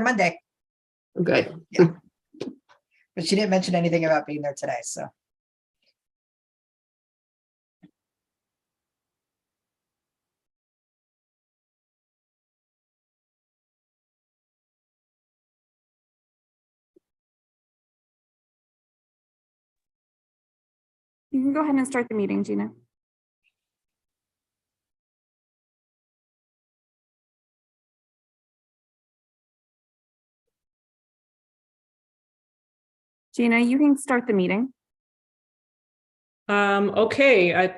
Monday. Good. Yeah. But she didn't mention anything about being there today, so. You can go ahead and start the meeting, Gina. Gina, you can start the meeting. Okay.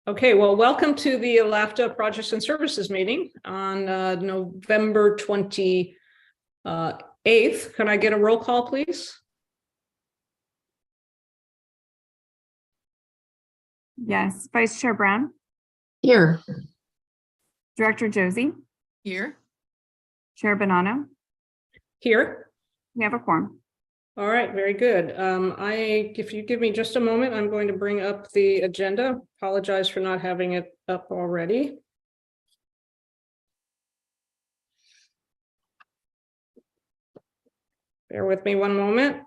Okay, well, welcome to the LAVTA Projects and Services meeting on November 28th. Can I get a roll call, please? Yes, Vice Chair Brown, Here. Director Josie, Here. Chair Bonanno. Here. We have a quorum. All right, very good. If you give me just a moment, I'm going to bring up the agenda. Apologize for not having it up already. Bear with me one moment.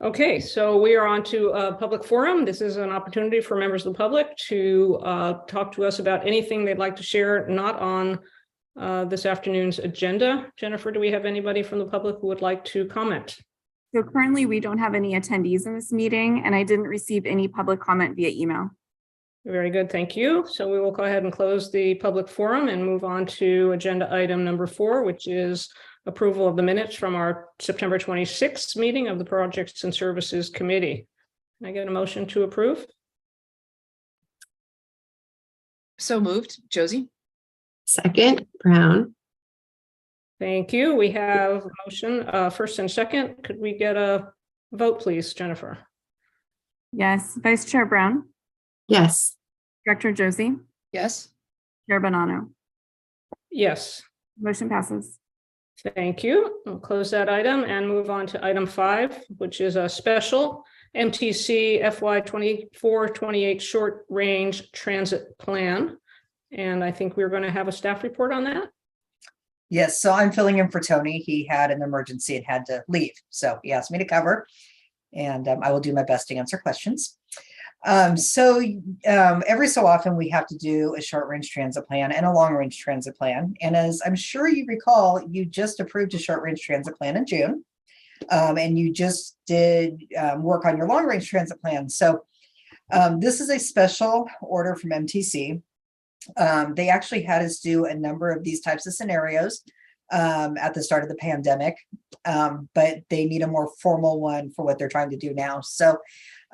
Okay, so we are on to a public forum. This is an opportunity for members of the public to talk to us about anything they'd like to share, not on this afternoon's agenda. Jennifer, do we have anybody from the public who would like to comment? So currently we don't have any attendees in this meeting, and I didn't receive any public comment via email. Very good, thank you. So we will go ahead and close the public forum and move on to agenda item number 4, which is approval of the minutes from our September 26th meeting of the Projects and Services Committee. Can I get a motion to approve? So moved. Josie? Second, Brown. Thank you. We have a motion, first and second. Could we get a vote, please, Jennifer? Yes, Vice Chair Brown, Yes. Director Josie, Yes. Chair Bonanno. Yes. Motion passes. Thank you. We'll close that item and move on to item 5, which is a special MTC FY 24-28 short range transit plan. And I think we're going to have a staff report on that. Yes, so I'm filling in for Tony. He had an emergency and had to leave. So he asked me to cover, and I will do my best to answer questions. Every so often we have to do a short range transit plan and a long range transit plan. And as I'm sure you recall, you just approved a short range transit plan in June. And you just did work on your long range transit plan. So this is a special order from MTC. They actually had us do a number of these types of scenarios at the start of the pandemic, but they need a more formal one for what they're trying to do now. So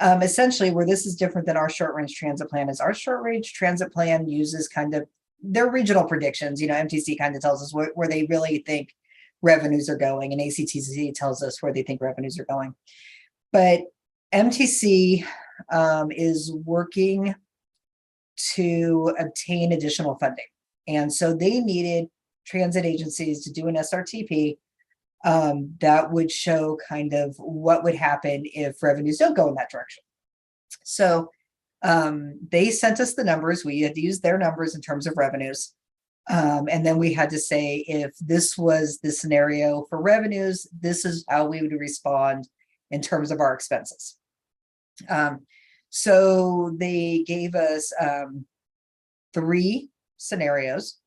essentially where this is different than our short range transit plan is our short range transit plan uses kind of their regional predictions. You know, MTC kind of tells us where they really think revenues are going, and ACTC tells us where they think revenues are going. But MTC is working to obtain additional funding. And so they needed transit agencies to do an SRTP that would show kind of what would happen if revenues don't go in that direction. So they sent us the numbers. We had to use their numbers in terms of revenues. And then we had to say, if this was the scenario for revenues, this is how we would respond in terms of our expenses. So they gave us 3 scenarios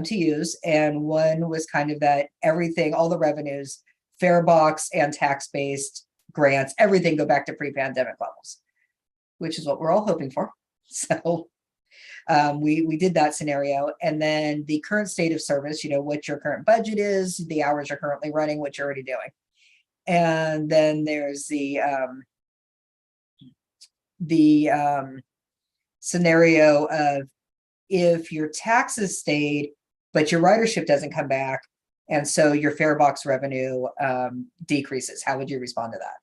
to use. And one was kind of that everything, all the revenues, fare box and tax-based grants, everything go back to pre-pandemic levels, which is what we're all hoping for. So we did that scenario. And then the current state of service, you know, what your current budget is, the hours you're currently running, what you're already doing. And then there's the scenario of if your taxes stayed, but your ridership doesn't come back, and so your fare box revenue decreases, how would you respond to that?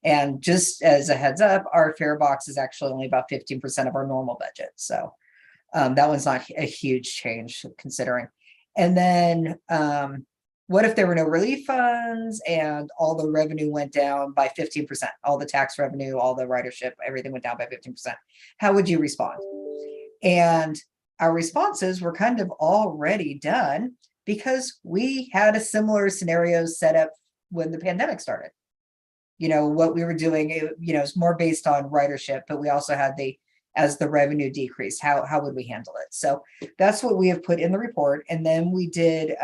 And just as a heads up, our fare box is actually only about 15% of our normal budget. So that one's not a huge change considering. And then what if there were no relief funds and all the revenue went down by 15%? All the tax revenue, all the ridership, everything went down by 15%. How would you respond? And our responses were kind of already done because we had a similar scenario set up when the pandemic started. What we were doing, is more based on ridership, but we also had as the revenue decreased, how would we handle it? So that's what we have put in the report. And then we did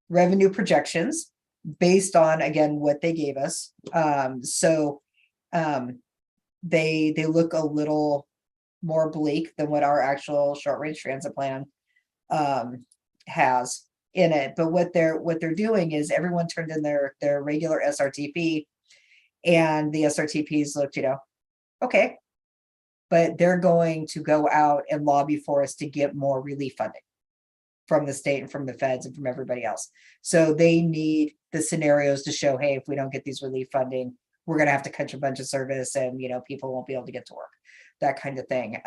revenue projections based on, again, what they gave us. They look a little more bleak than what our actual short range transit plan has in it. But what they're doing is everyone turned in their regular SRTP, and the SRTPs looked, okay, but they're going to go out and lobby for us to get more relief funding from the state and from the feds and from everybody else. So they need the scenarios to show, hey, if we don't get these relief funding, we're going to have to cut a bunch of service, and people won't be able to get to work, that kind of thing.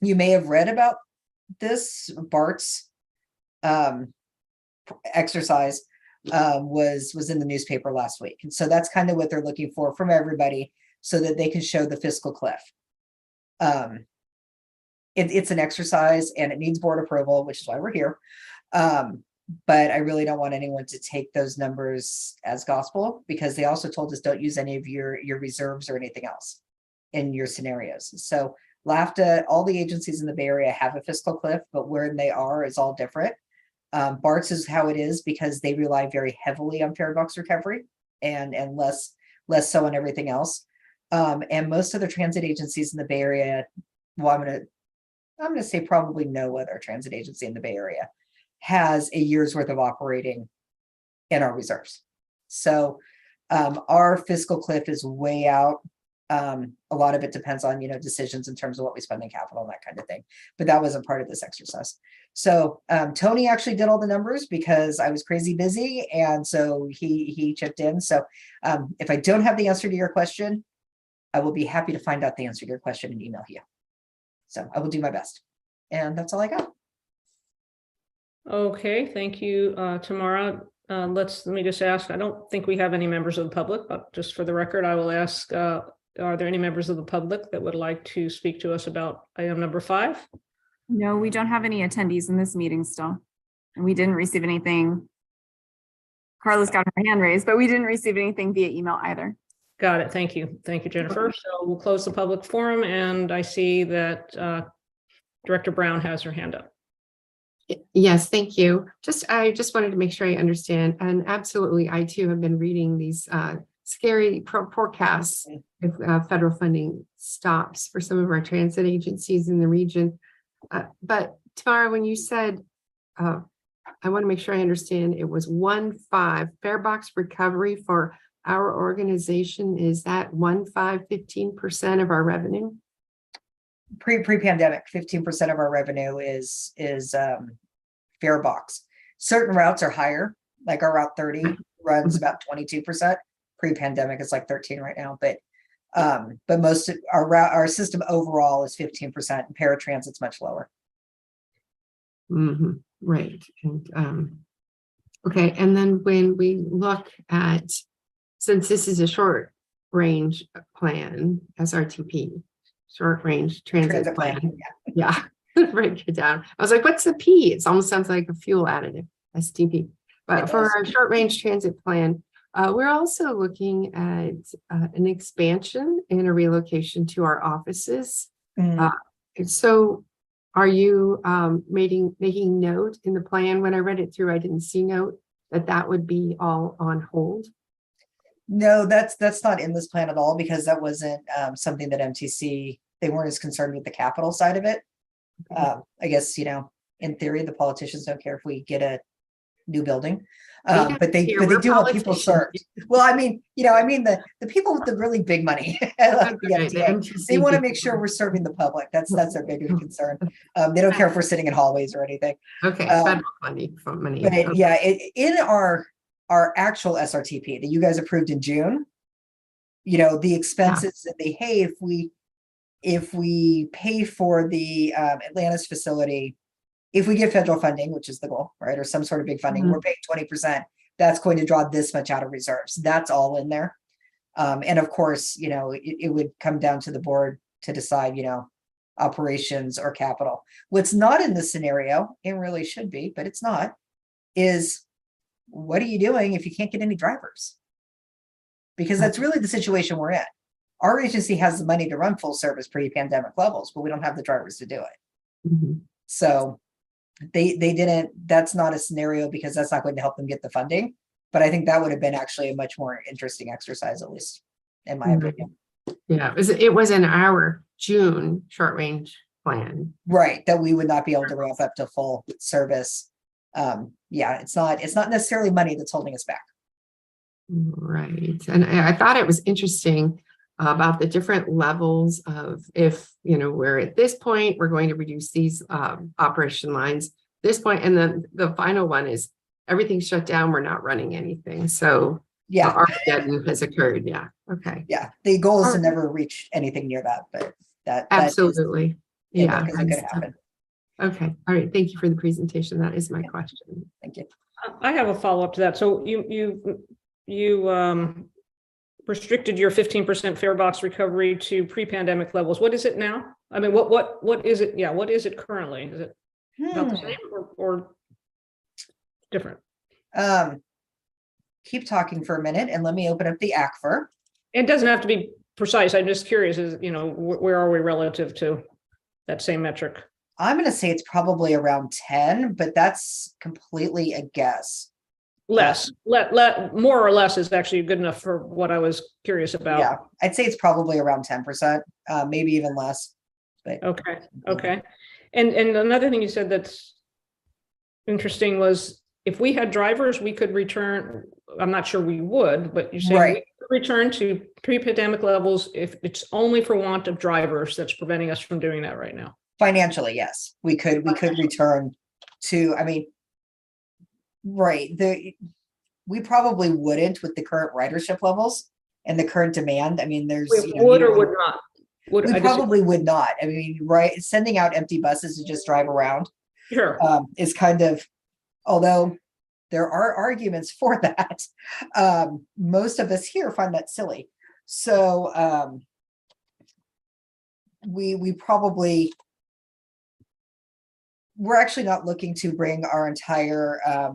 You may have read about this. BART's exercise was in the newspaper last week, and so that's kind of what they're looking for from everybody, so that they can show the fiscal cliff. It's an exercise and it needs board approval, which is why we're here. But I really don't want anyone to take those numbers as gospel, because they also told us don't use any of your reserves or anything else in your scenarios. So LAVTA, all the agencies in the Bay Area have a fiscal cliff, but where they are is all different. BART's is how it is because they rely very heavily on fare box recovery and less so on everything else. And most of the transit agencies in the Bay Area, well, I'm gonna say probably no other transit agency in the Bay Area has a year's worth of operating in our reserves. So our fiscal cliff is way out. A lot of it depends on, decisions in terms of what we spend in capital and that kind of thing. But that wasn't part of this exercise. So Tony actually did all the numbers because I was crazy busy. And so he chipped in. So if I don't have the answer to your question, I will be happy to find out the answer to your question and email you. So I will do my best. And that's all I got. Okay, thank you, Tamara. Let me just ask, I don't think we have any members of the public, but just for the record, I will ask, are there any members of the public that would like to speak to us about item number 5? No, we don't have any attendees in this meeting still. And we didn't receive anything. Carla's got her hand raised, but we didn't receive anything via email either. Got it. Thank you. Thank you, Jennifer. So we'll close the public forum, and I see that Director Brown has her hand up. Yes, thank you. I just wanted to make sure I understand. And absolutely, I too have been reading these scary forecasts if federal funding stops for some of our transit agencies in the region. But Tamara, when you said, I want to make sure I understand, it was 1.5 fare box recovery for our organization. Is that 15% of our revenue? Pre-pandemic, 15% of our revenue is fare box. Certain routes are higher, like our Route 30 runs about 22%. Pre-pandemic, it's like 13 right now, but most of our system overall is 15%, and paratransit's much lower. Mm-hmm. Right. And okay, and then when we look at, since this is a short range plan, SRTP, short range transit plan. Yeah. Break it down. I was like, what's the P? It almost sounds like a fuel additive, STP. But for our short range transit plan, we're also looking at an expansion and a relocation to our offices. So are you making note in the plan? When I read it through, I didn't see note that would be all on hold. No, that's not in this plan at all, because that wasn't something that MTC, they weren't as concerned with the capital side of it. I guess, in theory, the politicians don't care if we get a new building, but they do want people served. Well, the people with the really big money, like the MTA, they want to make sure we're serving the public. That's their biggest concern. They don't care if we're sitting in hallways or anything. Okay, federal money. But in our actual SRTP that you guys approved in June, the expenses that if we pay for the Atlantis facility if we get federal funding, which is the goal, right? Or some sort of big funding, we're paying 20%. That's going to draw this much out of reserves. That's all in there. And of course, it would come down to the board to decide, operations or capital. What's not in this scenario, it really should be, but it's not, is what are you doing if you can't get any drivers? Because that's really the situation we're in. Our agency has the money to run full service pre-pandemic levels, but we don't have the drivers to do it. Mhm. So they didn't, that's not a scenario because that's not going to help them get the funding. But I think that would have been actually a much more interesting exercise, at least in my Mhm. opinion. Yeah, it was in our June short range plan. Right, that we would not be able to ramp up to full service. Yeah, it's not necessarily money that's holding us back. Right. And I thought it was interesting about the different levels of if, we're at this point, we're going to reduce these operation lines, this point, and then the final one is everything's shut down, we're not running anything. So Yeah, Armageddon has occurred. Yeah. Okay. yeah. The goal is to Alright. never reach anything near that, but that Absolutely. Yeah. because it could happen. Okay. All right. Thank you for the presentation. That is my question. Thank you. I have a follow-up to that. So you restricted your 15% fare box recovery to pre-pandemic levels. What is it now? I mean, what is it? Yeah, what is it currently? Is it about the same or different? Keep talking for a minute and let me open up the ACFR. It doesn't have to be precise. I'm just curious, where are we relative to that same metric? I'm going to say it's probably around 10, but that's completely a guess. Less, more or less is actually good enough for what I was curious about. Yeah, I'd say it's probably around 10%, maybe even less. But Okay. And another thing you said that's interesting was if we had drivers, we could return. I'm not sure we would, but you say Right. we could return to pre-pandemic levels if it's only for want of drivers that's preventing us from doing that right now. Financially, yes, we could return to, right. We probably wouldn't with the current ridership levels and the current demand. There's We would or would not. We probably would not. Right. Sending out empty buses to just drive around Sure. is kind of, although there are arguments for that. Most of us here find that silly. So we probably, we're actually not looking to bring our entire, how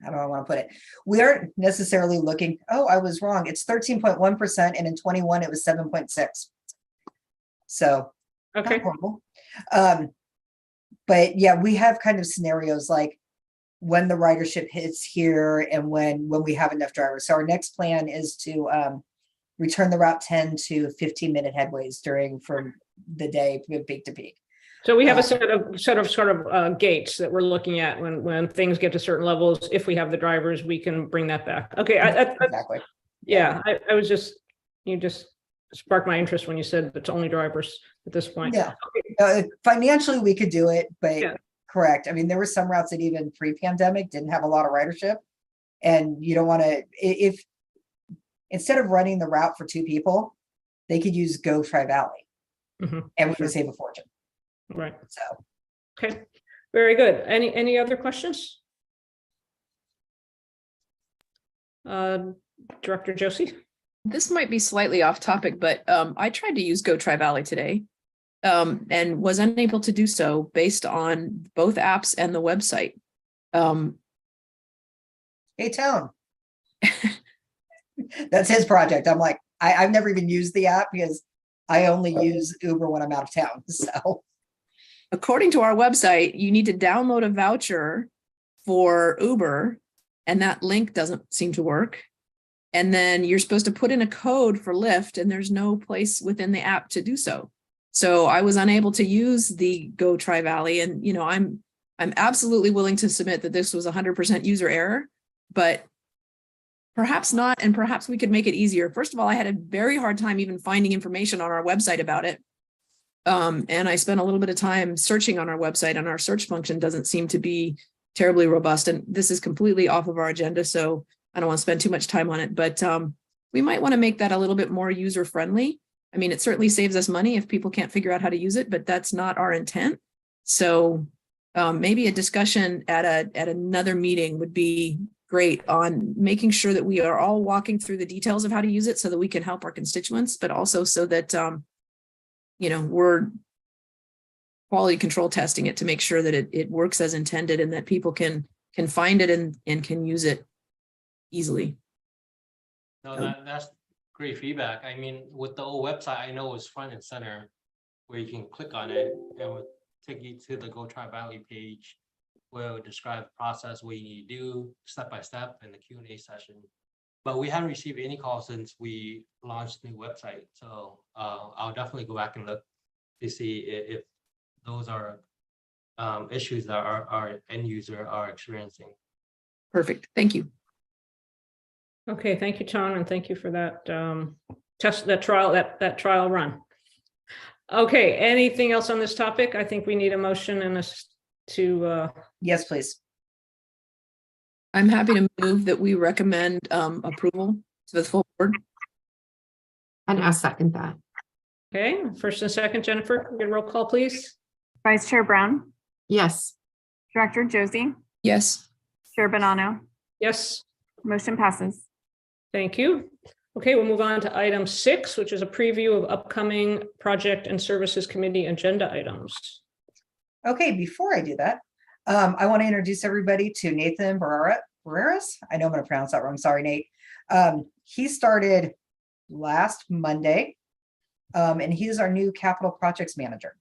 do I want to put it? We aren't necessarily looking, oh, I was wrong. It's 13.1%. And in 21, it was 7.6. So Okay. not horrible. But yeah, we have kind of scenarios like when the ridership hits here and when we have enough drivers. So our next plan is to return the Route 10 to 15-minute headways from the day peak to peak. So we have a set of gates that we're looking at when things get to certain levels. If we have the drivers, we can bring that back. Okay. Exactly. Yeah. I was just, you just sparked my interest when you said it's only drivers at this point. Yeah. Financially, we could do it, but Yeah. correct. There were some routes that even pre-pandemic didn't have a lot of ridership. And you don't want to, if instead of running the route for 2 people, they could use Go Tri-Valley and we would save a fortune. Right. So, Okay. Very good. Any other questions? Director Josie? This might be slightly off topic, but I tried to use Go Tri-Valley today and was unable to do so based on both apps and the website. hey, Tone. That's his project. I'm like, I've never even used the app because I only use Uber when I'm out of town. So According to our website, you need to download a voucher for Uber, and that link doesn't seem to work. And then you're supposed to put in a code for Lyft, and there's no place within the app to do so. So I was unable to use the Go Tri-Valley, and I'm absolutely willing to submit that this was 100% user error, but perhaps not, and perhaps we could make it easier. First of all, I had a very hard time even finding information on our website about it. And I spent a little bit of time searching on our website, and our search function doesn't seem to be terribly robust. And this is completely off of our agenda, so I don't want to spend too much time on it, but we might want to make that a little bit more user friendly. I mean, it certainly saves us money if people can't figure out how to use it, but that's not our intent. So maybe a discussion at another meeting would be great on making sure that we are all walking through the details of how to use it so that we can help our constituents, but also so that, we're quality control testing it to make sure that it works as intended and that people can find it and can use it easily. No, that's great feedback. I mean, with the old website, I know it's front and center where you can click on it and it will take you to the Go Tri-Valley page where it will describe the process, what you need to do step by step in the Q&A session. But we haven't received any calls since we launched the new website. So I'll definitely go back and look to see if those are issues that our end user are experiencing. Perfect. Thank you. Okay, thank you, Tom, and thank you for that trial run. Okay, anything else on this topic? I think we need a motion and Yes, please. I'm happy to move that we recommend approval to the full board. And I'll second that. okay, first and second, Jennifer, get a roll call, please. Vice Chair Brown, Yes. Director Josie, Yes. Chair Bonanno, Yes, motion passes. thank you. Okay, we'll move on to item 6, which is a preview of upcoming project and services committee agenda items. Okay, before I do that, I want to introduce everybody to Nathan Barreras. I know I'm going to pronounce that wrong. Sorry, Nate. He started last Monday, and he is our new capital projects manager.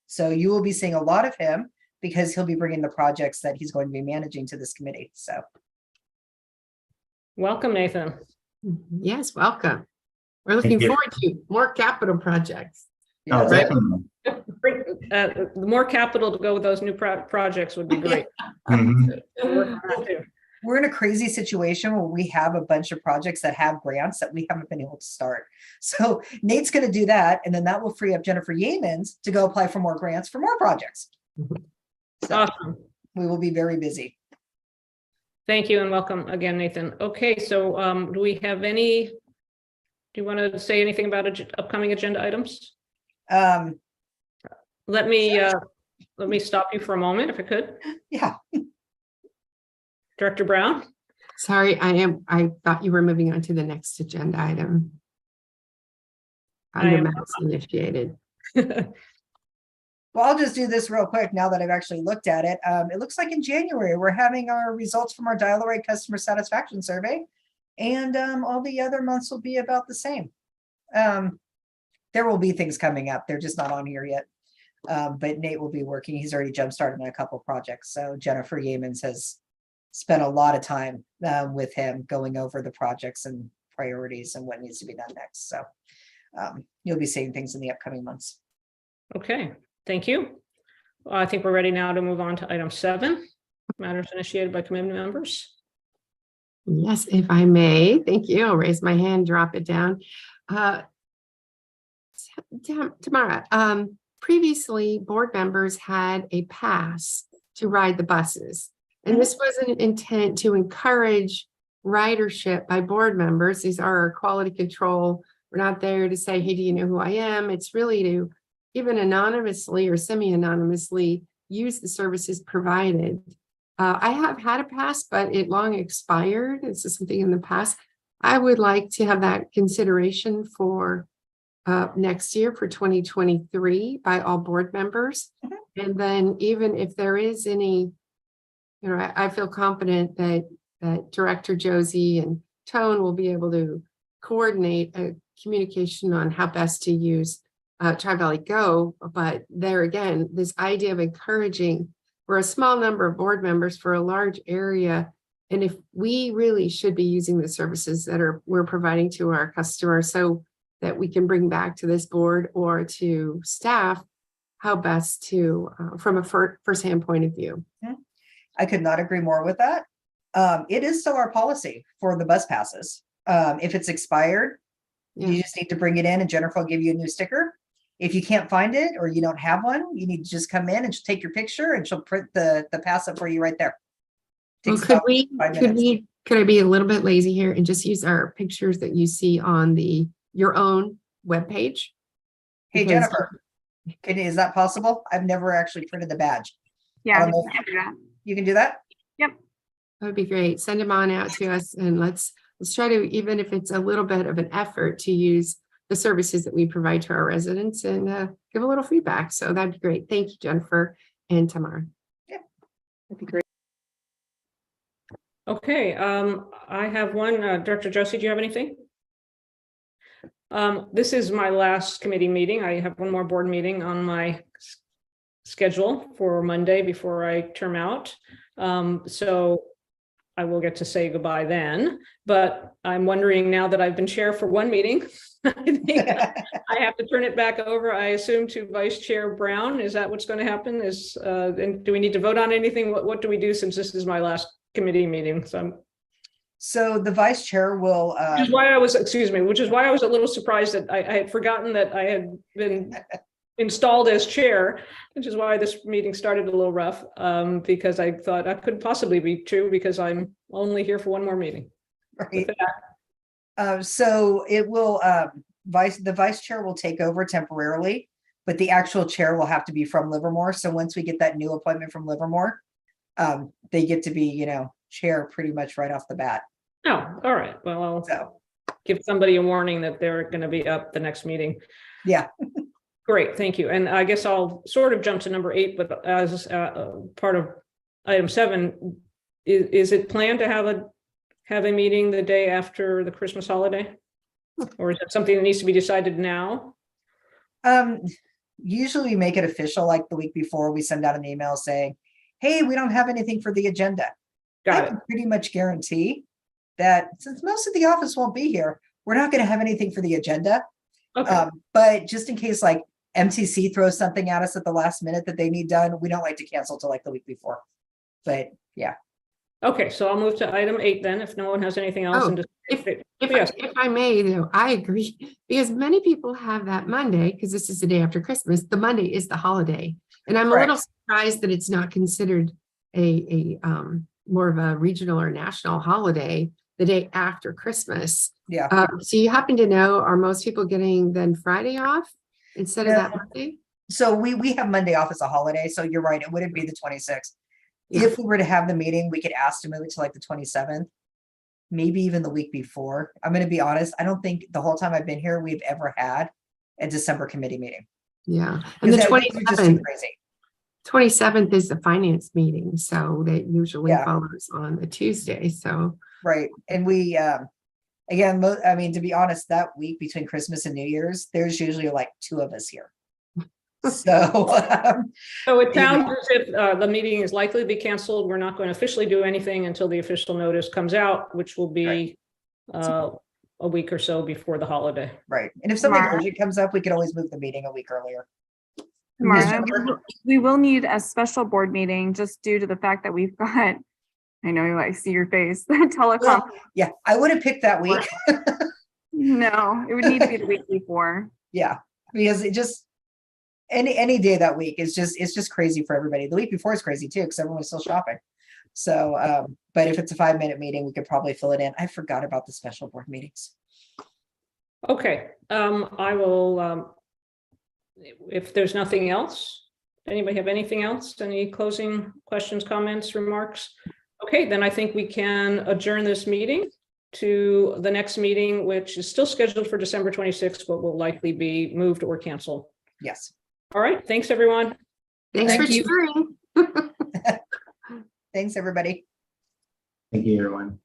So you will be seeing a lot of him because he'll be bringing the projects that he's going to be managing to this committee. So Welcome, Nathan. Yes, welcome. We're looking you. forward to more capital projects. Oh, yeah, definitely. The more capital to go with those new projects would be great. Mhm. We'll work on that too. we're in a crazy situation where we have a bunch of projects that have grants that we haven't been able to start. So Nate's going to do that, and then that will free up Jennifer Yeamans to go apply for more grants for more projects. So Awesome. we will be very busy. Thank you and welcome again, Nathan. Okay, so do we have do you want to say anything about upcoming agenda items? Let me stop you for a moment if I could. Yeah. Director Brown? Sorry, I thought you were moving on to the next agenda item. Under matters initiated. Well, I'll just do this real quick now that I've actually looked at it. It looks like in January, we're having our results from our Dial-A-Rate customer satisfaction survey. And all the other months will be about the same. There will be things coming up. They're just not on here yet. But Nate will be working. He's already jump-started on a couple projects. So Jennifer Yeamans has spent a lot of time with him going over the projects and priorities and what needs to be done next. So you'll be seeing things in the upcoming months. Okay, thank you. I think we're ready now to move on to item 7, matters initiated by committee members. Yes, if I may, thank you. I'll raise my hand, drop it down. Tamara, previously board members had a pass to ride the buses. And this was an intent to encourage ridership by board members. These are our quality control. We're not there to say, hey, do you know who I am? It's really to even anonymously or semi-anonymously use the services provided. I have had a pass, but it long expired. This is something in the past. I would like to have that consideration for next year for 2023 by all board members. And then even if there is any, I feel confident that Director Josie and Tone will be able to coordinate a communication on how best to use Tri-Valley Go. But there again, this idea of encouraging, we're a small number of board members for a large area. And if we really should be using the services that we're providing to our customers so that we can bring back to this board or to staff, how best to, from a firsthand point of view. I could not agree more with that. It is still our policy for the bus passes. If it's expired, you just need to bring it in and Jennifer will give you a new sticker. If you can't find it or you don't have one, you need to just come in and she'll take your picture and she'll print the pass up for you right there. Well, could I be a little bit lazy here and just use our pictures that you see on your own webpage. Hey, Because- Jennifer, is that possible? I've never actually printed the badge. Yeah. don't know we can do that. You can do that? That would be great. Send them on out to us and let's try to, even if it's a little bit of an effort, to use the services that we provide to our residents and give a little feedback. So that'd be great. Thank you, Jennifer and Tamara. That'd be great. Okay, I have one. Director Josie, do you have anything? This is my last committee meeting. I have one more board meeting on my schedule for Monday before I term out. So I will get to say goodbye then, but I'm wondering now that I've been chair for one meeting, I think I have to turn it back over, I assume, to Vice Chair Brown. Is that what's going to happen? And do we need to vote on anything? What do we do since this is my last committee meeting? So the vice chair will, Which is why I was, excuse me, which is why I was a little surprised that I had forgotten that I had been installed as chair, which is why this meeting started a little rough, because I thought that could possibly be true because I'm only here for one more meeting. right. So it will, the vice chair will take over temporarily, but the actual chair will have to be from Livermore. So once we get that new appointment from Livermore, they get to be, chair pretty much right off the bat. Oh, all right. Well, I'll So, give somebody a warning that they're going to be up the next meeting. yeah. Great, thank you. And I guess I'll sort of jump to number 8, but as part of item 7, is it planned to have a meeting the day after the Christmas holiday? Or is it something that needs to be decided now? Usually we make it official, like the week before we send out an email saying, hey, we don't have anything for the agenda. I Got it. can pretty much guarantee that since most of the office won't be here, we're not going to have anything for the agenda. Okay, But just in case like MTC throws something at us at the last minute that they need done, we don't like to cancel till like the week before. But yeah. okay, so I'll move to item 8 then, if no one has anything else. Oh, And just, If I may, though, I agree, because many people have that Monday, because this is the day after Christmas, the Monday is the holiday. And I'm a little surprised that it's not considered a more of a regional or national holiday the day after Christmas. Yeah. So you happen to know, are most people getting then Friday off instead of that No. Monday? So we have Monday off as a holiday. So you're right. It wouldn't be the 26th. Yeah. If we were to have the meeting, we could ask to move it to like the 27th, maybe even the week before. I'm going to be honest. I don't think the whole time I've been here, we've ever had a December committee meeting. Yeah, and the 'Cause they're just too 27th, crazy. 27th is the finance meeting, so that usually Yeah. follows on a Tuesday, so. Right. And we, again, I mean, to be honest, that week between Christmas and New Year's, there's usually like 2 of us here. So, So it you know. sounds as if the meeting is likely to be canceled. We're not going to officially do anything until the official notice comes out, which will be a week or so before the holiday. right. And if something Tomorrow. urgent comes up, we could always move the meeting a week earlier. Tamara, Jennifer? we will need a special board meeting just due to the fact that we've got, I know I see your face, telecom. Well, yeah, I would have picked that week. No, it would need to be the week before. Yeah, because it just any day that week is it's just crazy for everybody. The week before is crazy too, because everyone's still shopping. So, but if it's a 5-minute meeting, we could probably fill it in. I forgot about the special board meetings. Okay, I will, if there's nothing else, anybody have anything else? Any closing questions, comments, remarks? Okay, then I think we can adjourn this meeting to the next meeting, which is still scheduled for December 26th, but will likely be moved or canceled. Yes. All right, thanks, everyone. Thanks Thank for you. cheering. Thanks, everybody. Thank you, everyone.